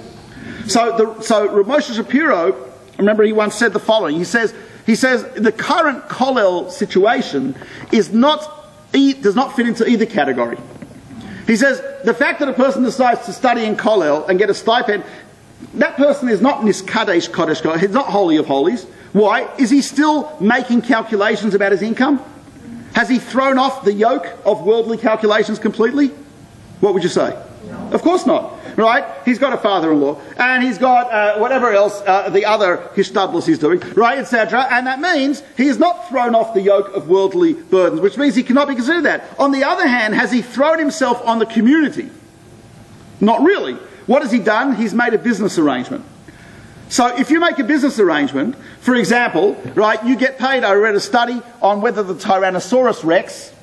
So Rabbi Moshe Shapiro, remember, he once said the following. He says the current kollel situation does not fit into either category. He says the fact that a person decides to study in kollel and get a stipend, that person is not niskadesh kodesh, he's not holy of holies. Why? Is he still making calculations about his income? Has he thrown off the yoke of worldly calculations completely? What would you say? No. Of course not. Right? He's got a father-in-law, and he's got whatever else, the other hishtadlus he's doing, right, etc. And that means he has not thrown off the yoke of worldly burdens, which means he cannot be considered that. On the other hand, has he thrown himself on the community? Not really. What has he done? He's made a business arrangement. So if you make a business arrangement, for example, right, you get paid, I read a study on whether the Tyrannosaurus Rex,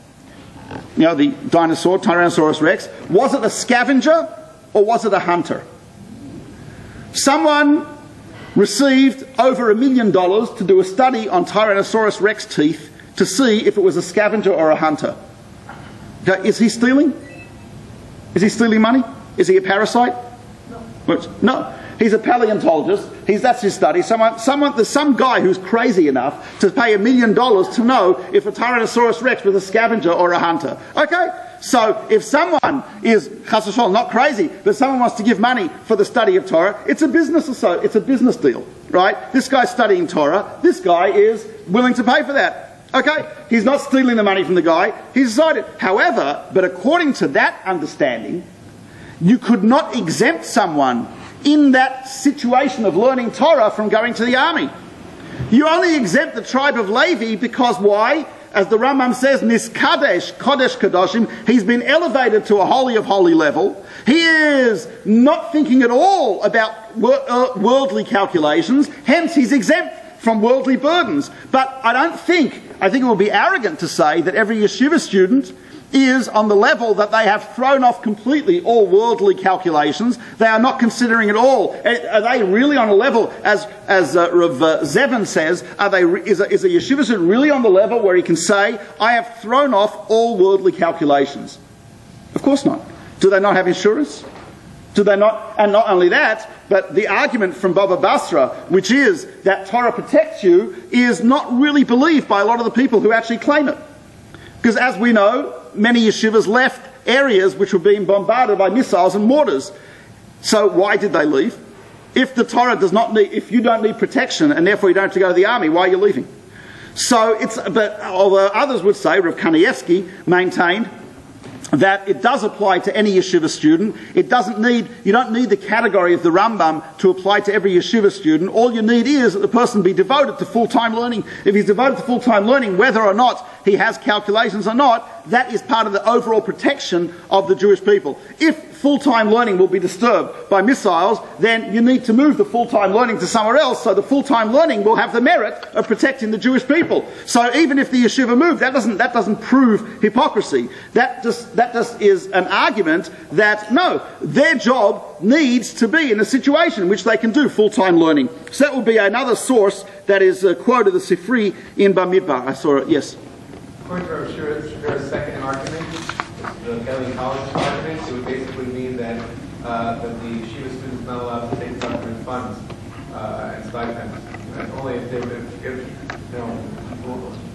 you know, the dinosaur, Tyrannosaurus Rex, was it a scavenger or was it a hunter? Someone received over $1 million to do a study on Tyrannosaurus Rex teeth to see if it was a scavenger or a hunter. Okay, is he stealing? Is he stealing money? Is he a parasite? No. He's a paleontologist. That's his study. There's some guy who's crazy enough to pay $1 million to know if a Tyrannosaurus Rex was a scavenger or a hunter. Okay? So if someone is, chas v'sholom, not crazy, but someone wants to give money for the study of Torah, it's a business deal, right? This guy's studying Torah. This guy is willing to pay for that. Okay? He's not stealing the money from the guy. He's decided. However, but according to that understanding, you could not exempt someone in that situation of learning Torah from going to the army. You only exempt the tribe of Levi because why? As the Rambam says, Niskadesh, Kodesh Kadoshim, he's been elevated to a holy of holy level. He is not thinking at all about worldly calculations, hence he's exempt from worldly burdens. But I think it would be arrogant to say that every yeshiva student is on the level that they have thrown off completely all worldly calculations. They are not considering at all. Are they really on a level, as Rav Zevin says, is a yeshiva student really on the level where he can say, I have thrown off all worldly calculations? Of course not. Do they not have insurance? Do they not? And not only that, but the argument from Baba Basra, which is that Torah protects you, is not really believed by a lot of the people who actually claim it. Because as we know, many yeshivas left areas which were being bombarded by missiles and mortars. So why did they leave? If the Torah does not need, if you don't need protection and therefore you don't have to go to the army, why are you leaving? So but although others would say, Rav Kanievsky maintained that it does apply to any yeshiva student. You don't need the category of the Rambam to apply to every yeshiva student. All you need is that the person be devoted to full-time learning. If he's devoted to full-time learning, whether or not he has calculations or not, that is part of the overall protection of the Jewish people. If full-time learning will be disturbed by missiles, then you need to move the full-time learning to somewhere else, so the full-time learning will have the merit of protecting the Jewish people. So even if the yeshiva moved, that doesn't prove hypocrisy. That just is an argument that no, their job needs to be in a situation in which they can do full-time learning. So that would be another source that is quoted the Sifri in Bamidbar. I saw it. Yes. According to Rabbi Shira's second argument, the Kelly College argument, it would basically mean that the yeshiva students are not allowed to take government funds and stipends. And only if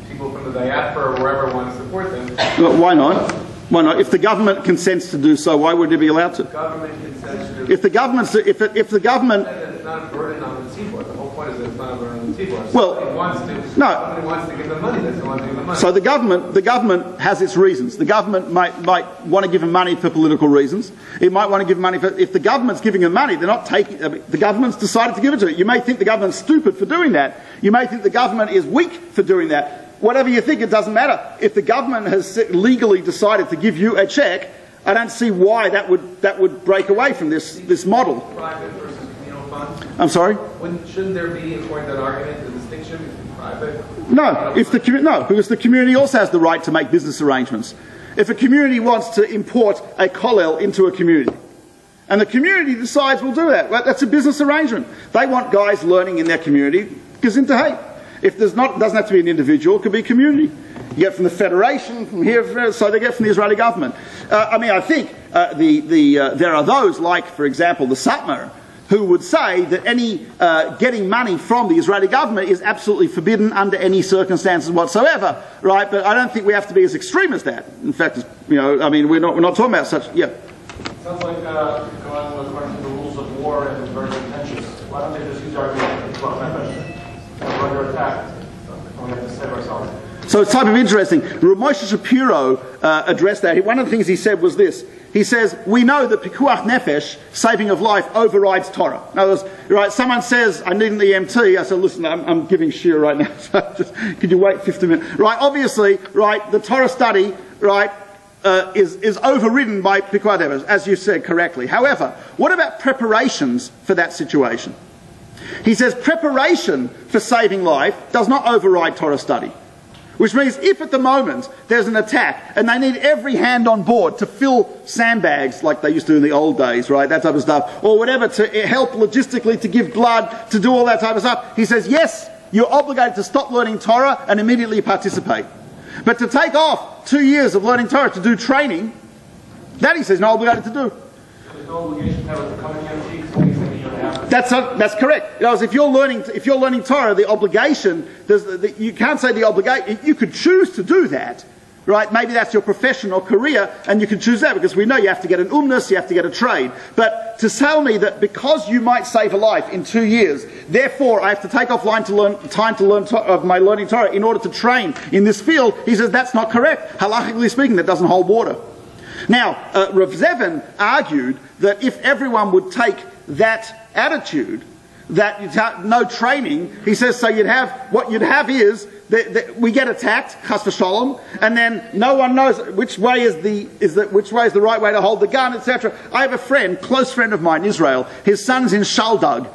people from the diaspora or wherever want to support them. Well, why not? Why not? If the government consents to do so, why would it be allowed to? The government consents to do if the government, if the government, it's not a burden on the tzibur. The whole point is that it's not a burden on the tzibur. Well, somebody wants to give them money. That's want to give them money. So the government has its reasons. The government might want to give them money for political reasons. It might want to give money for, if the government's giving them money, they're not taking, the government's decided to give it to it. You may think the government's stupid for doing that. You may think the government is weak for doing that. Whatever you think, it doesn't matter. If the government has legally decided to give you a check, I don't see why that would break away from this model. Private versus communal funds? I'm sorry? Shouldn't there be, according to that argument, the distinction between private? No, because the community also has the right to make business arrangements. If a community wants to import a kollel into a community, and the community decides we'll do that, well, that's a business arrangement. They want guys learning in their community, gesintheit. If it doesn't have to be an individual, it could be a community. You get from the federation, from here, so they get from the Israeli government. I think there are those, like, for example, the Satmar, who would say that any getting money from the Israeli government is absolutely forbidden under any circumstances whatsoever, right? But I don't think we have to be as extreme as that. In fact, we're not talking about such. Yeah. Sounds like going according to the rules of war and very contentious. Why don't they just use our under attack? We have to save ourselves. So it's type of interesting. Rav Moshe Shapiro addressed that. One of the things he said was this. He says, we know that pikuach nefesh, saving of life, overrides Torah. In other words, right, someone says, I need an EMT. I said, listen, I'm giving shir right now. So just, could you wait 15 minutes? Right, obviously, right, the Torah study, right, is overridden by pikuach nefesh, as you said correctly. However, what about preparations for that situation? He says preparation for saving life does not override Torah study. Which means if at the moment there's an attack and they need every hand on board to fill sandbags like they used to in the old days, right, that type of stuff, or whatever, to help logistically, to give blood, to do all that type of stuff, he says, yes, you're obligated to stop learning Torah and immediately participate. But to take off 2 years of learning Torah to do training, that he says not obligated to do. There's no obligation to have a coming empty, so you think you're going to have That's correct. If you're learning Torah, the obligation, you can't say the obligation. You could choose to do that, right? Maybe that's your profession or career, and you can choose that because we know you have to get an umnus, you have to get a trade. But to tell me that because you might save a life in 2 years, therefore I have to take off time to learn of my learning Torah in order to train in this field, he says that's not correct. Halachically speaking, that doesn't hold water. Now, Rav Zevin argued that if everyone would take that attitude, that you'd have no training, he says, so what you'd have is that we get attacked, chas v'shalom, and then no one knows which way is the right way to hold the gun, etc. I have a friend, close friend of mine in Israel. His son's in Shaldag.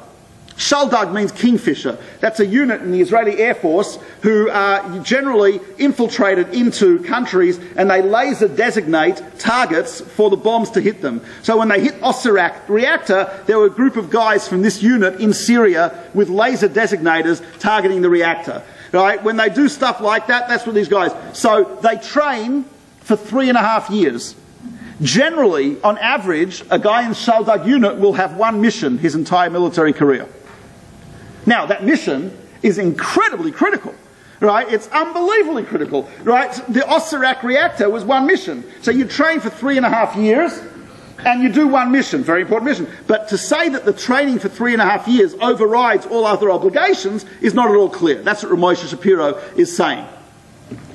Shaldag means kingfisher. That's a unit in the Israeli Air Force who are generally infiltrated into countries and they laser designate targets for the bombs to hit them. So when they hit Osirak reactor, there were a group of guys from this unit in Syria with laser designators targeting the reactor. Right? When they do stuff like that, that's what these guys... So they train for 3.5 years. Generally, on average, a guy in Shaldag unit will have one mission his entire military career. Now, that mission is incredibly critical, right? It's unbelievably critical, right? The Osirak reactor was one mission. So you train for 3.5 years, and you do one mission, very important mission. But to say that the training for 3.5 years overrides all other obligations is not at all clear. That's what Moshe Shapiro is saying.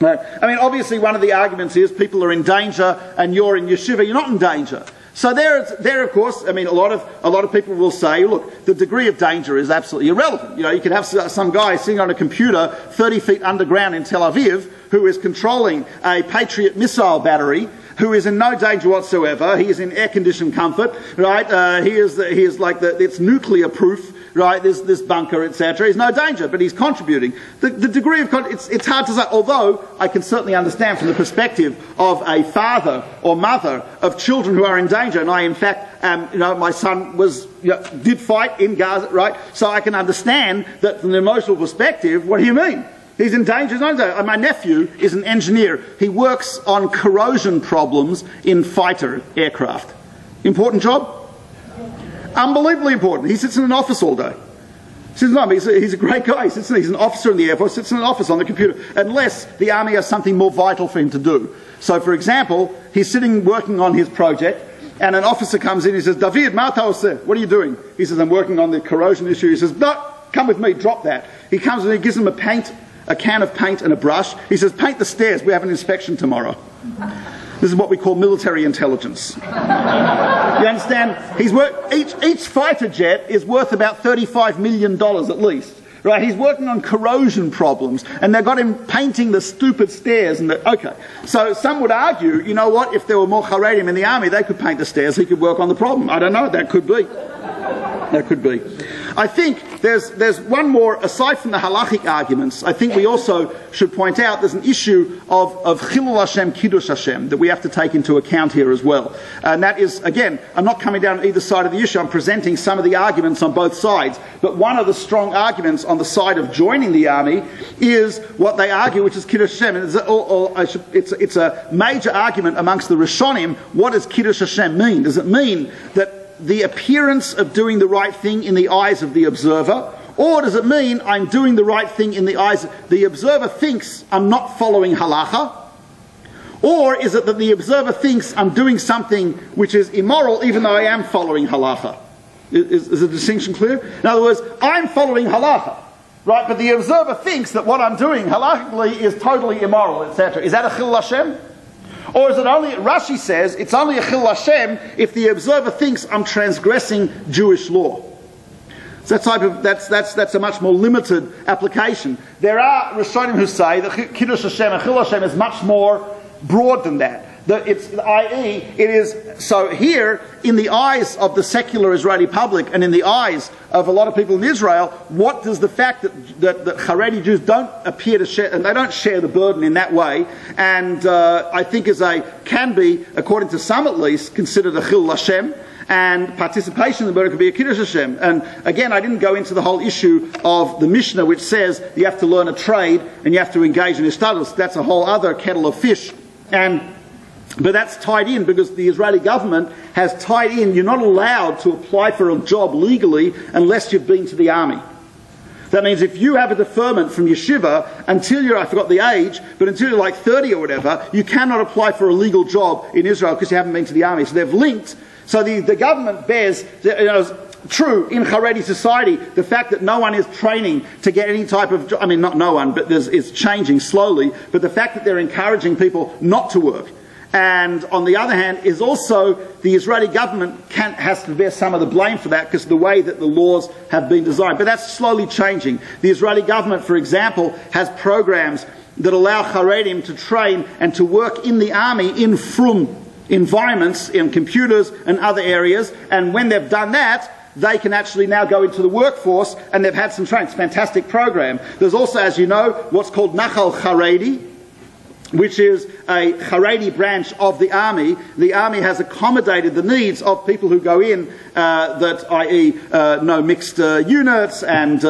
I mean, obviously one of the arguments is people are in danger, and you're in yeshiva, you're not in danger. So there, of course, I mean, a lot of people will say, look, the degree of danger is absolutely irrelevant. You know, you could have some guy sitting on a computer 30 feet underground in Tel Aviv who is controlling a Patriot missile battery, who is in no danger whatsoever. He is in air-conditioned comfort, right? He is like it's nuclear-proof, right? This bunker, etc. He's no danger, but he's contributing. The degree of it's hard to say. Although I can certainly understand from the perspective of a father or mother of children who are in danger, and I, in fact, my son did fight in Gaza, right? So I can understand that from an emotional perspective. What do you mean? He's in danger. My nephew is an engineer. He works on corrosion problems in fighter aircraft. Important job? Unbelievably important. He sits in an office all day. He's a great guy. He's an officer in the Air Force, sits in an office on the computer, unless the army has something more vital for him to do. So, for example, he's sitting working on his project, and an officer comes in, he says, David, what are you doing? He says, I'm working on the corrosion issue. He says, no, come with me, drop that. He comes and he gives him a can of paint and a brush. He says, paint the stairs, we have an inspection tomorrow. This is what we call military intelligence. You understand? Each fighter jet is worth about $35 million at least. Right? He's working on corrosion problems, and they've got him painting the stupid stairs. Okay. So some would argue, you know what, if there were more Haredim in the army, they could paint the stairs, he could work on the problem. I don't know, that could be. That could be. I think there's one more, aside from the halachic arguments, I think we also should point out there's an issue of Chilul Hashem, Kiddush Hashem, that we have to take into account here as well. And that is, again, I'm not coming down either side of the issue, I'm presenting some of the arguments on both sides. But one of the strong arguments on the side of joining the army is what they argue, which is Kiddush Hashem. It's a major argument amongst the Rishonim. What does Kiddush Hashem mean? Does it mean that the appearance of doing the right thing in the eyes of the observer? Or does it mean I'm doing the right thing in the eyes of the observer thinks I'm not following halacha? Or is it that the observer thinks I'm doing something which is immoral even though I am following halacha? Is the distinction clear? In other words, I'm following halacha, right? But the observer thinks that what I'm doing halachically is totally immoral, etc. Is that a Chilul Hashem? Or is it only, Rashi says, it's only a Chilul Hashem if the observer thinks I'm transgressing Jewish law. So that's a much more limited application. There are Rishonim who say that Kiddush Hashem and Chilul Hashem is much more broad than that. i.e., it is, so here, in the eyes of the secular Israeli public and in the eyes of a lot of people in Israel, what does the fact that Haredi Jews don't appear to share, and they don't share the burden in that way, and I think can be, according to some at least, considered a Chil Hashem, and participation in the burden could be a Kiddush Hashem. And again, I didn't go into the whole issue of the Mishnah, which says you have to learn a trade and you have to engage in Ishtadlus. That's a whole other kettle of fish. But that's tied in because the Israeli government has tied in, you're not allowed to apply for a job legally unless you've been to the army. That means if you have a deferment from Yeshiva until you're, I forgot the age, but until you're like 30 or whatever, you cannot apply for a legal job in Israel because you haven't been to the army. So they've linked. So the government bears, true, in Haredi society, the fact that no one is training to get any type of job, I mean, not no one, but it's changing slowly, but the fact that they're encouraging people not to work. And on the other hand, is also the Israeli government has to bear some of the blame for that because of the way that the laws have been designed. But that's slowly changing. The Israeli government, for example, has programs that allow Haredim to train and to work in the army in frum environments, in computers and other areas. And when they've done that, they can actually now go into the workforce and they've had some training. It's a fantastic program. There's also, as you know, what's called Nachal Haredi, which is a Haredi branch of the army. The army has accommodated the needs of people who go in, i.e. no mixed units and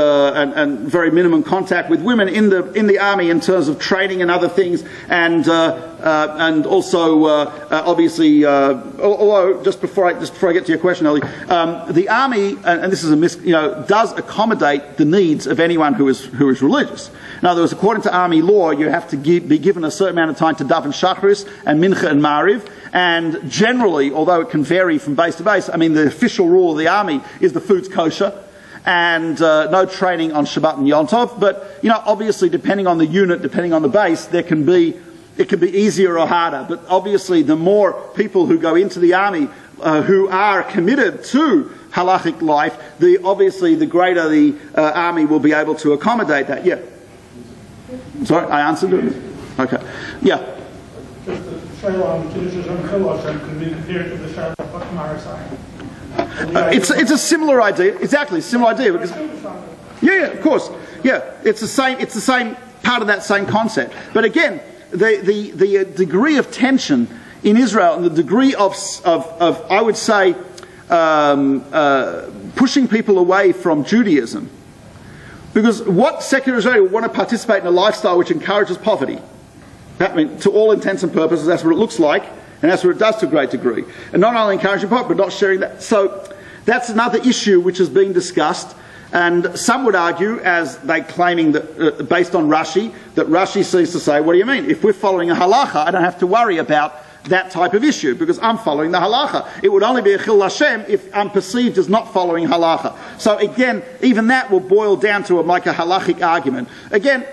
very minimum contact with women in the army in terms of training and other things, and also obviously, although just before I get to your question, Ellie, the army, and this is does accommodate the needs of anyone who is religious. In other words, according to army law, you have to be given a certain amount of time to daven Shachris and Mincha and Mariv. And generally, although it can vary from base to base, I mean, the official rule of the army is the food's kosher and no training on Shabbat and Yom Tov. But, obviously, depending on the unit, depending on the base, it can be easier or harder. But obviously, the more people who go into the army who are committed to halachic life, obviously the greater the army will be able to accommodate that. Yeah. Sorry, I answered it? Okay. Yeah. Just the trail on Kiddush and Chil Hashem can be compared to the trail of Marisai. It's a similar idea. Exactly, similar idea. Because, yeah, of course. Yeah, it's the same part of that same concept. But again, the degree of tension in Israel and the degree of I would say, pushing people away from Judaism. Because what secular Israeli would want to participate in a lifestyle which encourages poverty? I mean, to all intents and purposes, that's what it looks like, and that's what it does to a great degree. And not only encouraging poverty, but not sharing that. So that's another issue which is being discussed. And some would argue, as they claiming that, based on Rashi, that Rashi seems to say, what do you mean? If we're following a halacha, I don't have to worry about that type of issue, because I'm following the halacha. It would only be a Chil Hashem if I'm perceived as not following halacha. So again, even that will boil down to like a halachic argument. Again,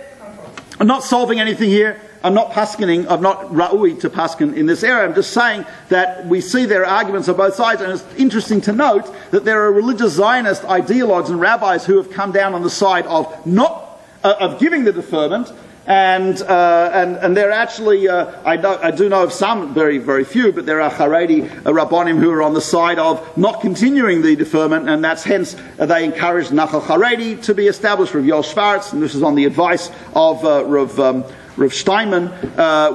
I'm not solving anything here. I'm not paskening, I'm not ra'ui to pasken in this area. I'm just saying that we see there are arguments on both sides, and it's interesting to note that there are religious Zionist ideologues and rabbis who have come down on the side of of giving the deferment, and there are actually, I do know of some, very, very few, but there are Haredi Rabbonim who are on the side of not continuing the deferment, and that's hence they encouraged Nachal Haredi to be established. Rav Yol Schwartz, and this is on the advice of Rav Steinman,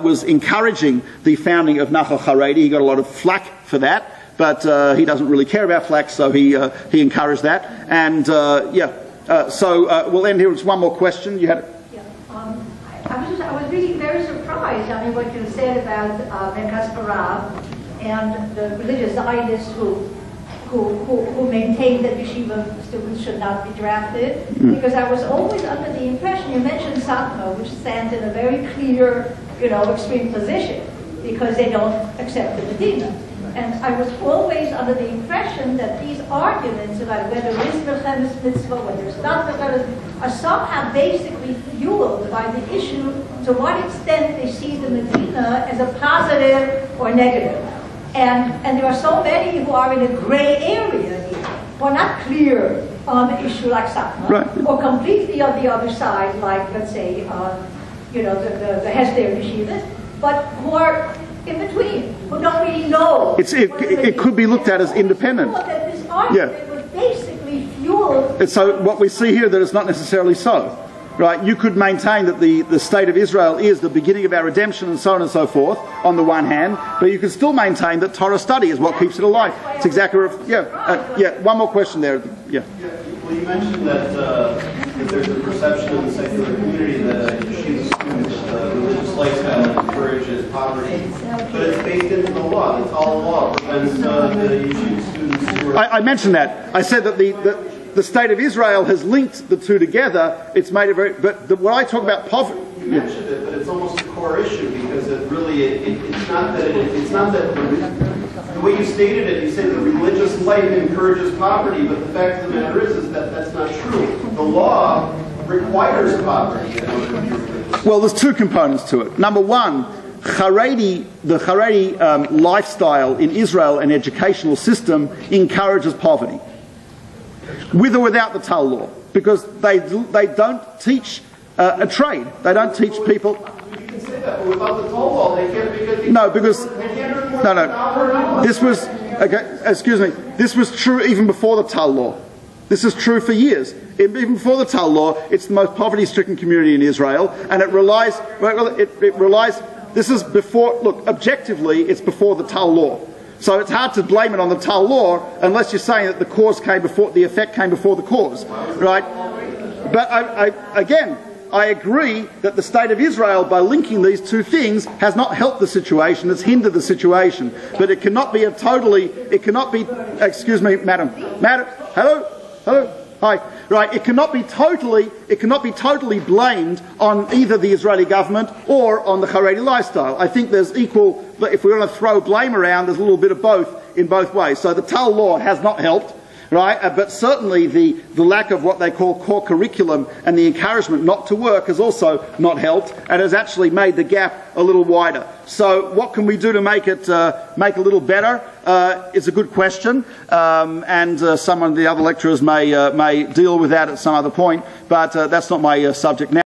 was encouraging the founding of Nachal Haredi. He got a lot of flack for that, but he doesn't really care about flack, so he encouraged that. And so we'll end here with one more question. You had. I was really very surprised. I mean, what you said about Merkaz Parav and the religious Zionists who maintain that yeshiva students should not be drafted, because I was always under the impression, you mentioned Satmar, which stands in a very clear, extreme position, because they don't accept the Medina. And I was always under the impression that these arguments about whether it's Milchemes Mitzvah, whether it's not Milchemes, are somehow basically fueled by the issue to what extent they see the Medina as a positive or negative. And there are so many who are in a gray area here, who are not clear on the issue like Satmar, right, or completely on the other side, like, let's say, the Hesder yeshivas, but who are in between who don't really know. It could be looked at as independent. That this argument was basically fueled. And so what we see here, that it's not necessarily so. Right? You could maintain that the state of Israel is the beginning of our redemption and so on and so forth, on the one hand, but you could still maintain that Torah study is what keeps it alive. It's exactly, one more question there. Yeah. Well, you mentioned that there's a perception in the secular community that Yeshiva students, religious lifestyle encourages poverty, but it's baked into the law. The Torah law prevents the Yeshiva students who are... I mentioned that. I said that the state of Israel has linked the two together. It's made it very... But when I talk about poverty... You mentioned it, but it's almost a core issue because it's not that the way you stated it, you say the religious life encourages poverty, but the fact of the matter is that that's not true. The law requires poverty in order to be religious. Well, there's two components to it. Number one, the Haredi lifestyle in Israel and educational system encourages poverty, with or without the Tal law, because they don't teach a trade. They don't teach people. You can say that, but without the Tal law, they can't make it. No, because this was excuse me. This was true even before the Tal law. This is true for years. Even before the Tal law, it's the most poverty-stricken community in Israel, and it relies. Well, it relies. This is before. Look, objectively, it's before the Tal law. So it's hard to blame it on the Tal law unless you're saying that the cause came before, the effect came before the cause, right? But I agree that the state of Israel, by linking these two things, has not helped the situation, it's hindered the situation. But it cannot be excuse me, madam, hello, hi. Right, it cannot be totally blamed on either the Israeli government or on the Haredi lifestyle. I think there's equal, if we're going to throw blame around, there's a little bit of both in both ways. So the Tal law has not helped, right? But certainly the lack of what they call core curriculum and the encouragement not to work has also not helped, and has actually made the gap a little wider. So what can we do to make it make a little better? It's a good question, and some of the other lecturers may deal with that at some other point, but that's not my subject now.